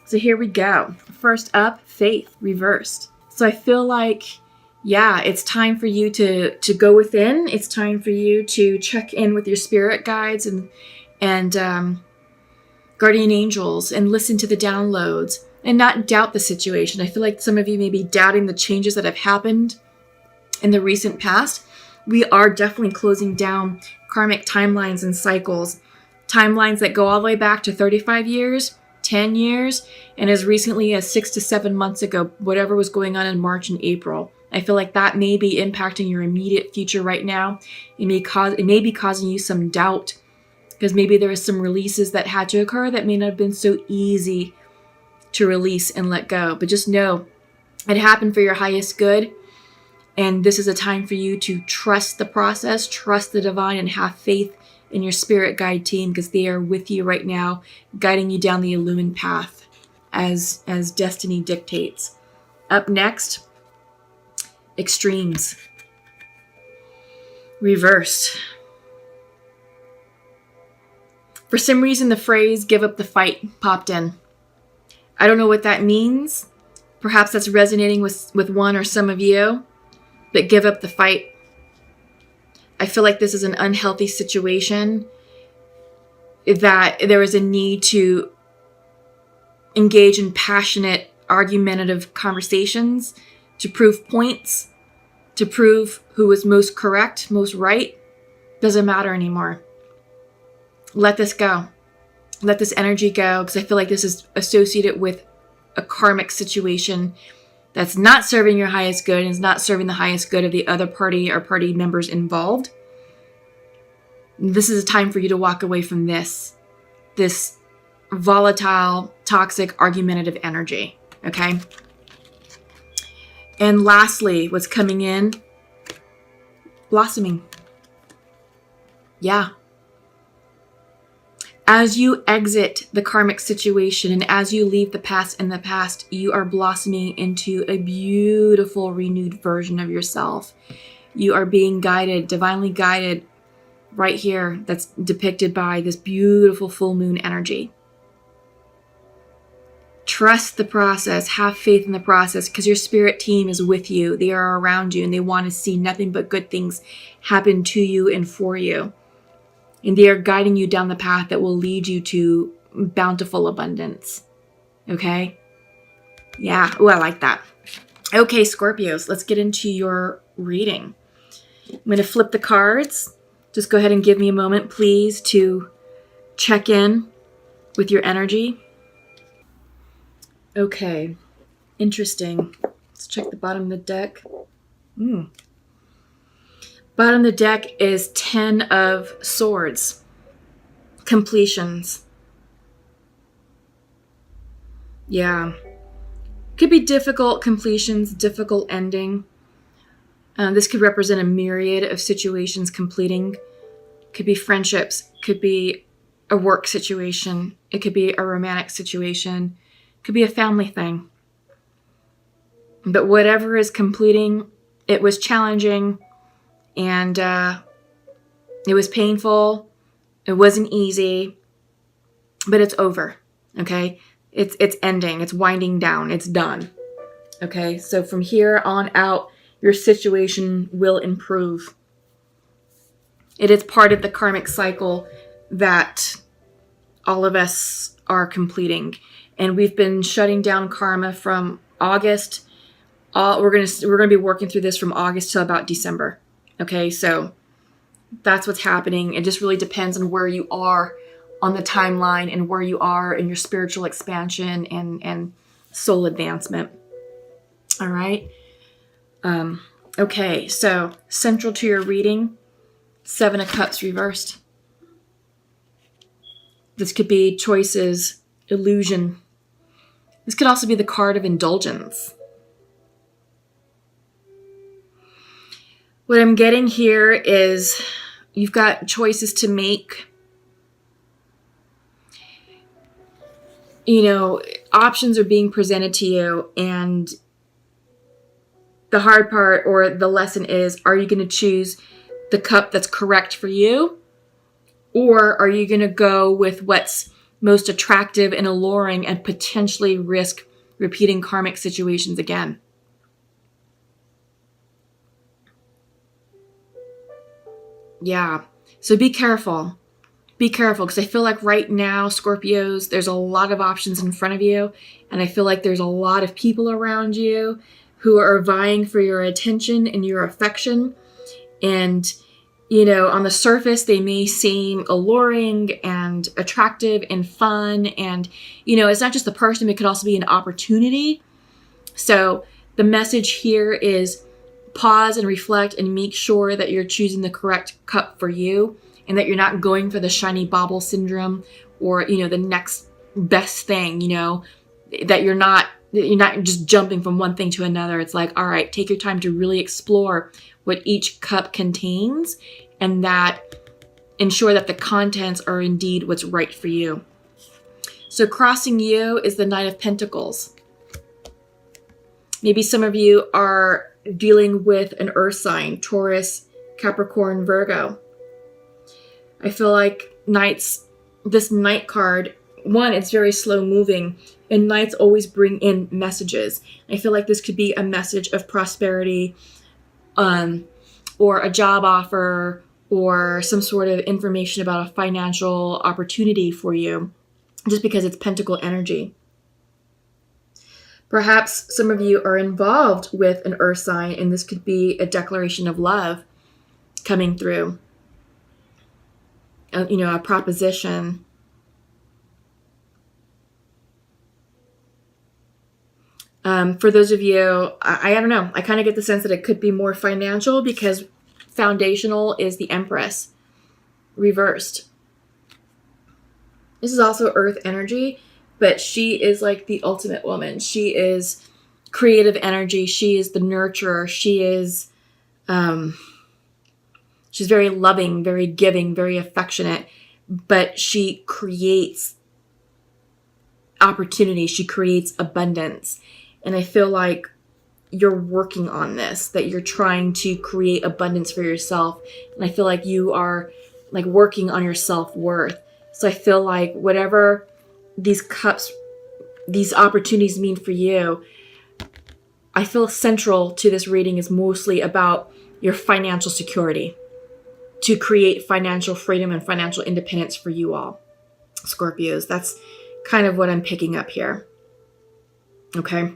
So here we go. First up, faith reversed. So I feel like, yeah, it's time for you to go within. It's time for you to check in with your spirit guides and guardian angels and listen to the downloads and not doubt the situation. I feel like some of you may be doubting the changes that have happened in the recent past. We are definitely closing down karmic timelines and cycles, timelines that go all the way back to 35 years, 10 years, and as recently as 6 to 7 months ago, whatever was going on in March and April. I feel like that may be impacting your immediate future right now. It may be causing you some doubt because maybe there are some releases that had to occur that may not have been so easy to release and let go. But just know it happened for your highest good. And this is a time for you to trust the process, trust the divine, and have faith in your spirit guide team because they are with you right now, guiding you down the illumined path as destiny dictates. Up next, extremes. Reversed. For some reason, the phrase "give up the fight" popped in. I don't know what that means. Perhaps that's resonating with one or some of you. But give up the fight. I feel like this is an unhealthy situation, that there is a need to engage in passionate, argumentative conversations to prove points, to prove who was most correct, most right. Doesn't matter anymore. Let this go. Let this energy go, because I feel like this is associated with a karmic situation that's not serving your highest good and is not serving the highest good of the other party or party members involved. This is a time for you to walk away from this volatile, toxic, argumentative energy. Okay? And lastly, what's coming in? Blossoming. Yeah. As you exit the karmic situation and as you leave the past in the past, you are blossoming into a beautiful, renewed version of yourself. You are being guided, divinely guided, right here. That's depicted by this beautiful full moon energy. Trust the process. Have faith in the process because your spirit team is with you. They are around you and they want to see nothing but good things happen to you and for you. And they are guiding you down the path that will lead you to bountiful abundance. Okay? Yeah. Oh, I like that. Okay, Scorpios, let's get into your reading. I'm going to flip the cards. Just go ahead and give me a moment, please, to check in with your energy. Okay. Interesting. Let's check the bottom of the deck. Bottom of the deck is 10 of Swords. Completions. Yeah. Could be difficult completions, difficult ending. This could represent a myriad of situations completing. Could be friendships. Could be a work situation. It could be a romantic situation. Could be a family thing. But whatever is completing, it was challenging. And it was painful. It wasn't easy, but it's over. Okay, it's ending. It's winding down. It's done. Okay, so from here on out, your situation will improve. It is part of the karmic cycle that all of us are completing, and we've been shutting down karma from August. We're gonna be working through this from August till about December. Okay, so that's what's happening. It just really depends on where you are on the timeline and where you are in your spiritual expansion and soul advancement. All right. Okay, so central to your reading, 7 of Cups reversed. This could be choices, illusion. This could also be the card of indulgence. What I'm getting here is you've got choices to make. You know, options are being presented to you, and the hard part or the lesson is, are you going to choose the cup that's correct for you? Or are you going to go with what's most attractive and alluring, and potentially risk repeating karmic situations again. Yeah. So be careful. Be careful, because I feel like right now, Scorpios, there's a lot of options in front of you. And I feel like there's a lot of people around you who are vying for your attention and your affection. And, on the surface, they may seem alluring and attractive and fun. And, it's not just the person, it could also be an opportunity. So the message here is pause and reflect and make sure that you're choosing the correct cup for you, and that you're not going for the shiny bauble syndrome or, the next best thing, that you're not just jumping from one thing to another. It's like, all right, take your time to really explore what each cup contains, and that ensure that the contents are indeed what's right for you. So crossing you is the Knight of Pentacles. Maybe some of you are dealing with an earth sign, Taurus, Capricorn, Virgo. I feel like this Knight card, one, it's very slow moving, and Knights always bring in messages. I feel like this could be a message of prosperity, or a job offer, or some sort of information about a financial opportunity for you, just because it's Pentacle energy. Perhaps some of you are involved with an earth sign, and this could be a declaration of love coming through. A proposition. For those of you, I don't know, I kind of get the sense that it could be more financial, because foundational is the Empress reversed. This is also earth energy, but she is like the ultimate woman. She is creative energy. She is the nurturer. She is, she's very loving, very giving, very affectionate, but she creates opportunity. She creates abundance. And I feel like you're working on this, that you're trying to create abundance for yourself. And I feel like you are like working on your self-worth. So I feel like whatever these cups, these opportunities mean for you, I feel central to this reading is mostly about your financial security, to create financial freedom and financial independence for you all, Scorpios. That's kind of what I'm picking up here. Okay,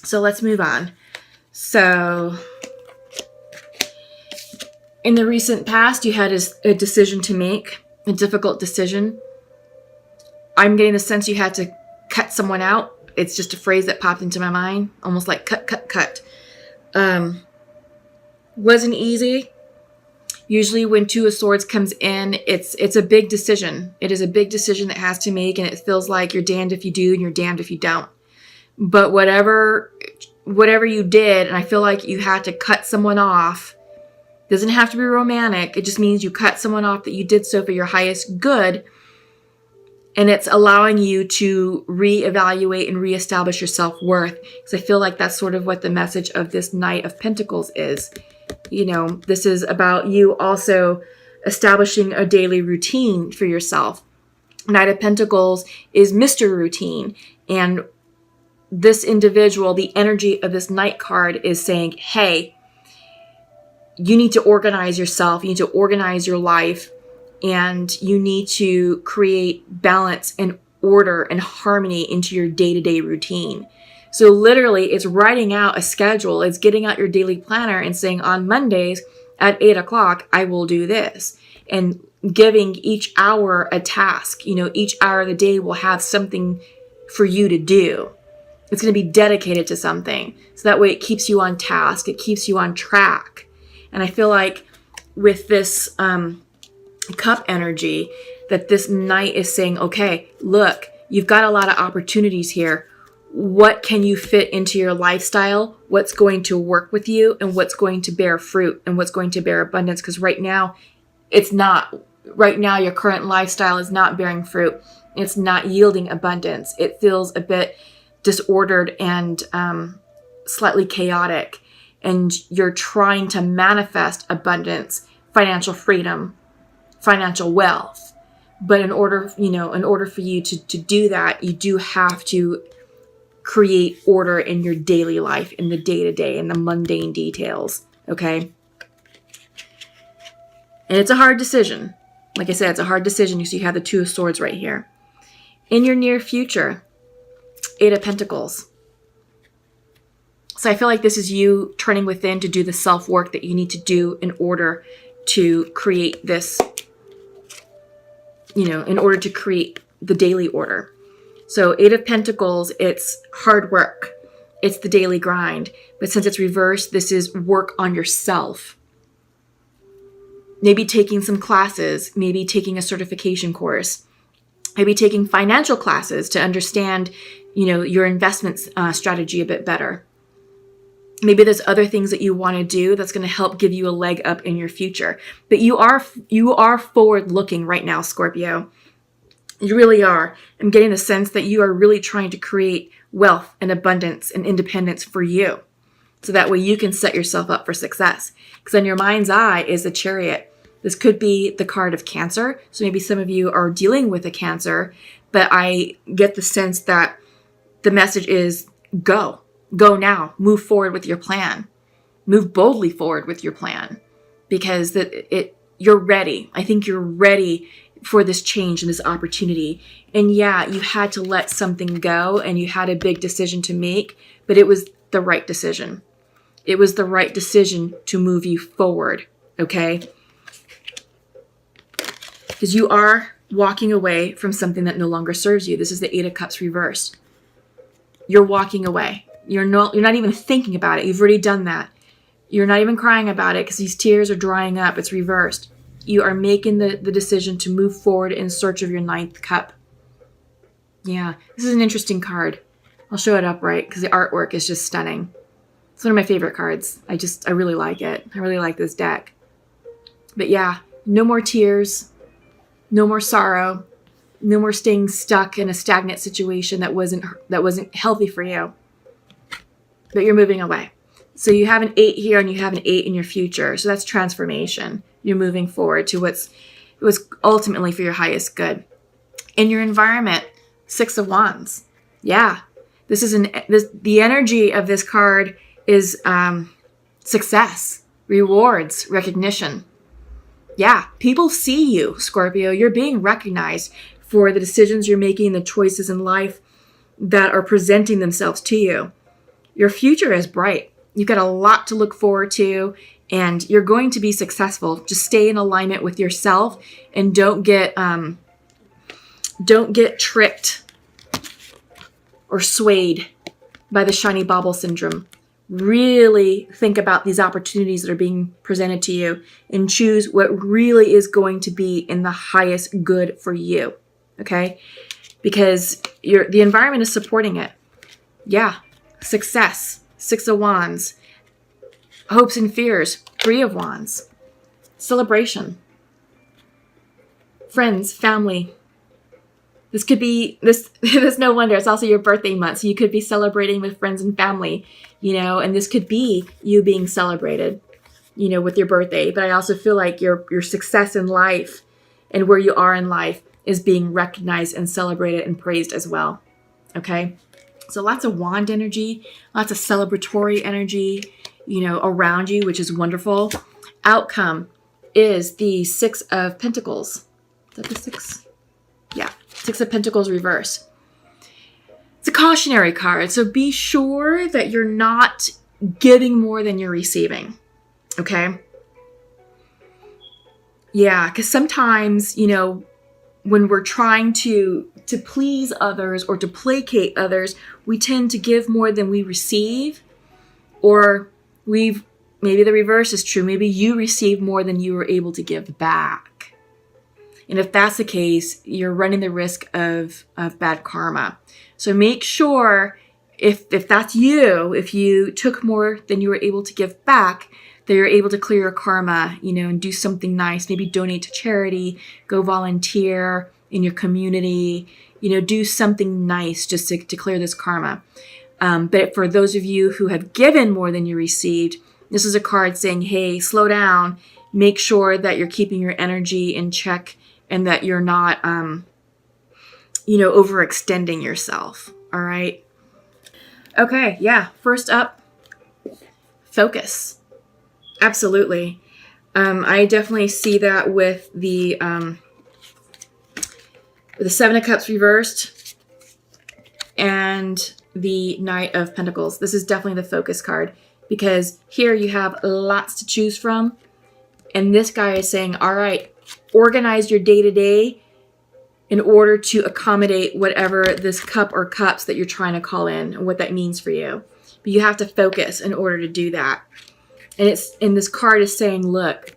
so let's move on. So in the recent past, you had a decision to make, a difficult decision. I'm getting the sense you had to cut someone out. It's just a phrase that popped into my mind, almost like cut. Wasn't easy. Usually when Two of Swords comes in, it's a big decision. It is a big decision that has to make, and it feels like you're damned if you do and you're damned if you don't. But whatever you did, and I feel like you had to cut someone off, doesn't have to be romantic. It just means you cut someone off, that you did so for your highest good. And it's allowing you to reevaluate and reestablish your self-worth. Because I feel like that's sort of what the message of this Knight of Pentacles is. This is about you also establishing a daily routine for yourself. Knight of Pentacles is Mr. Routine. And this individual, the energy of this Knight card is saying, hey, you need to organize yourself. You need to organize your life. And you need to create balance and order and harmony into your day-to-day routine. So literally, it's writing out a schedule. It's getting out your daily planner and saying, on Mondays at 8 o'clock, I will do this. And giving each hour a task. Each hour of the day will have something for you to do. It's going to be dedicated to something. So that way it keeps you on task. It keeps you on track. And I feel like with this cup energy, that this Knight is saying, okay, look, you've got a lot of opportunities here. What can you fit into your lifestyle? What's going to work with you, and what's going to bear fruit, and what's going to bear abundance? Because right now, it's not. Right now, your current lifestyle is not bearing fruit. It's not yielding abundance. It feels a bit disordered and slightly chaotic. And you're trying to manifest abundance, financial freedom, financial wealth, But in order for you to do that, you do have to create order in your daily life, in the day-to-day, in the mundane details, okay? And it's a hard decision. Like I said, it's a hard decision because you have the Two of Swords right here. In your near future, Eight of Pentacles. So I feel like this is you turning within to do the self-work that you need to do in order to create this, in order to create the daily order. So Eight of Pentacles, it's hard work. It's the daily grind. But since it's reversed, this is work on yourself. Maybe taking some classes, maybe taking a certification course, maybe taking financial classes to understand, your investment strategy a bit better. Maybe there's other things that you want to do that's going to help give you a leg up in your future. But you are forward looking right now, Scorpio. You really are. I'm getting the sense that you are really trying to create wealth and abundance and independence for you. So that way you can set yourself up for success. Because in your mind's eye is the Chariot. This could be the card of Cancer. So maybe some of you are dealing with a Cancer. But I get the sense that the message is go. Go now. Move forward with your plan. Move boldly forward with your plan. Because you're ready. I think you're ready for this change and this opportunity. And yeah, you had to let something go and you had a big decision to make, but it was the right decision. It was the right decision to move you forward, okay? Because you are walking away from something that no longer serves you. This is the Eight of Cups reversed. You're walking away. You're not even thinking about it. You've already done that. You're not even crying about it because these tears are drying up. It's reversed. You are making the decision to move forward in search of your ninth cup. Yeah, this is an interesting card. I'll show it up right because the artwork is just stunning. It's one of my favorite cards. I really like it. I really like this deck. But yeah, no more tears, no more sorrow, no more staying stuck in a stagnant situation that wasn't healthy for you. But you're moving away. So you have an 8 here and you have an 8 in your future. So that's transformation. You're moving forward to what's ultimately for your highest good. In your environment, 6 of Wands. Yeah, the energy of this card is success, rewards, recognition. Yeah, people see you, Scorpio. You're being recognized for the decisions you're making, the choices in life that are presenting themselves to you. Your future is bright. You've got a lot to look forward to. And you're going to be successful. Just stay in alignment with yourself and don't get tricked or swayed by the shiny bauble syndrome. Really think about these opportunities that are being presented to you and choose what really is going to be in the highest good for you. Okay? Because the environment is supporting it. Yeah. Success. 6 of Wands. Hopes and fears, 3 of Wands. Celebration. Friends, family. This could be, there's no wonder, it's also your birthday month. So you could be celebrating with friends and family, and this could be you being celebrated, with your birthday. But I also feel like your success in life and where you are in life is being recognized and celebrated and praised as well. Okay? So lots of wand energy, lots of celebratory energy, around you, which is wonderful. Outcome is the 6 of Pentacles. Is that the 6? Yeah, 6 of Pentacles reverse. It's a cautionary card, so be sure that you're not giving more than you're receiving, okay? Yeah, because sometimes, when we're trying to please others or to placate others, we tend to give more than we receive, or maybe the reverse is true. Maybe you receive more than you were able to give back. And if that's the case, you're running the risk of bad karma. So make sure if that's you, if you took more than you were able to give back, that you're able to clear your karma, and do something nice. Maybe donate to charity, go volunteer in your community, do something nice just to clear this karma. But for those of you who have given more than you received, this is a card saying, hey, slow down, make sure that you're keeping your energy in check and that you're not, overextending yourself. All right. Okay. Yeah. First up, focus. Absolutely. I definitely see that with the Seven of Cups reversed and the Knight of Pentacles. This is definitely the focus card, because here you have lots to choose from. And this guy is saying, all right, organize your day-to-day in order to accommodate whatever this cup or cups that you're trying to call in and what that means for you. But you have to focus in order to do that. And this card is saying, look,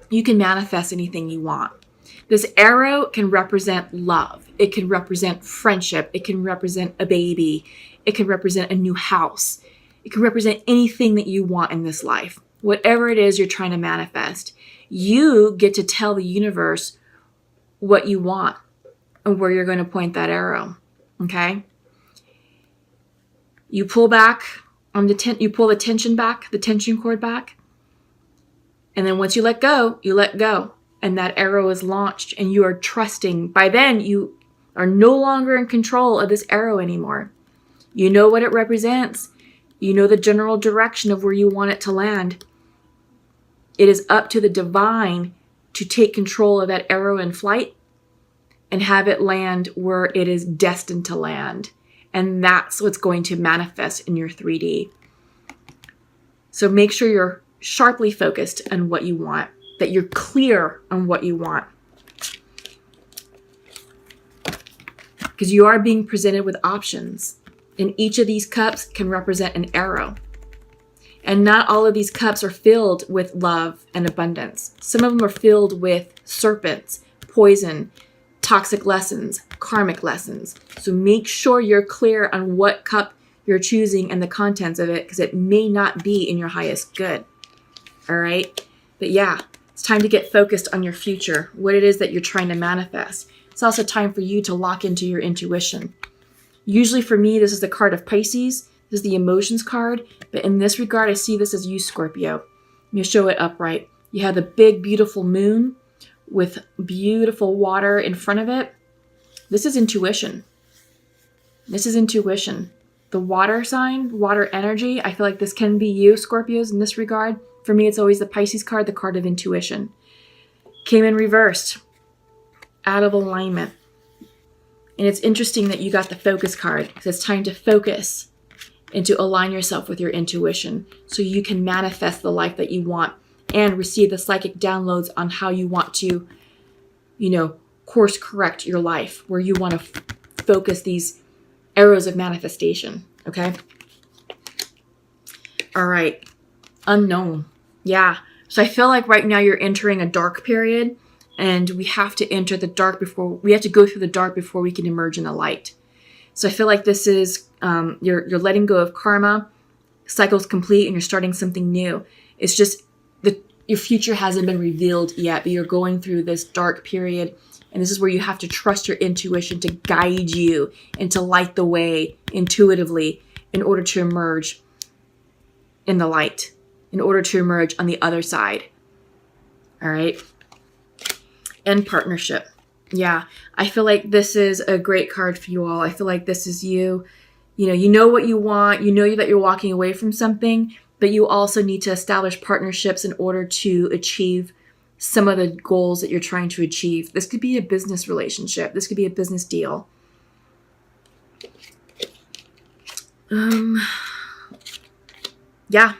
you can manifest anything you want. This arrow can represent love. It can represent friendship. It can represent a baby. It can represent a new house. It can represent anything that you want in this life. Whatever it is you're trying to manifest, you get to tell the universe what you want and where you're going to point that arrow. Okay? You pull back on you pull the tension back, the tension cord back. And then once you let go, and that arrow is launched, and you are trusting. By then, you are no longer in control of this arrow anymore. You know what it represents. You know the general direction of where you want it to land. It is up to the divine to take control of that arrow in flight and have it land where it is destined to land. And that's what's going to manifest in your 3D. So make sure you're sharply focused on what you want, that you're clear on what you want. Because you are being presented with options. And each of these cups can represent an arrow. And not all of these cups are filled with love and abundance. Some of them are filled with serpents, poison, toxic lessons, karmic lessons. So make sure you're clear on what cup you're choosing and the contents of it, because it may not be in your highest good. All right? But yeah, it's time to get focused on your future, what it is that you're trying to manifest. It's also time for you to lock into your intuition. Usually for me, this is the card of Pisces. This is the emotions card. But in this regard, I see this as you, Scorpio. Let me show it upright. You have the big, beautiful moon with beautiful water in front of it. This is intuition. This is intuition. The water sign, water energy, I feel like this can be you, Scorpios, in this regard. For me, it's always the Pisces card, the card of intuition. Came in reversed, out of alignment. And it's interesting that you got the focus card, because it's time to focus and to align yourself with your intuition so you can manifest the life that you want and receive the psychic downloads on how you want to, course correct your life, where you want to focus these arrows of manifestation. Okay? All right. Unknown. Yeah. So I feel like right now you're entering a dark period, and we have to enter the dark we have to go through the dark before we can emerge in the light. So I feel like this is, you're letting go of karma, cycle's complete, and you're starting something new. It's just your future hasn't been revealed yet, but you're going through this dark period. And this is where you have to trust your intuition to guide you and to light the way intuitively in order to emerge in the light, in order to emerge on the other side. All right. And partnership. Yeah. I feel like this is a great card for you all. I feel like this is you. You know what you want. You know that you're walking away from something, but you also need to establish partnerships in order to achieve some of the goals that you're trying to achieve. This could be a business relationship. This could be a business deal. Yeah.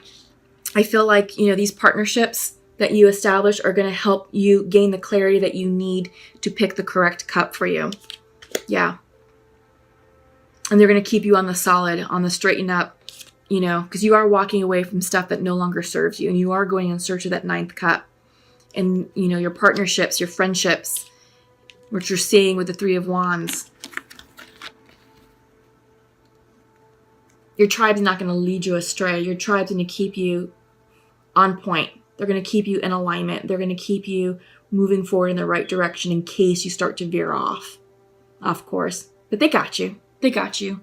I feel like, these partnerships that you establish are going to help you gain the clarity that you need to pick the correct cup for you. Yeah. And they're going to keep you on the solid, on the straighten up, because you are walking away from stuff that no longer serves you, and you are going in search of that 9th cup. And, your partnerships, your friendships, which you're seeing with the 3 of Wands. Your tribe's not going to lead you astray. Your tribe's going to keep you on point. They're going to keep you in alignment. They're going to keep you moving forward in the right direction in case you start to veer off course. But they got you. They got you.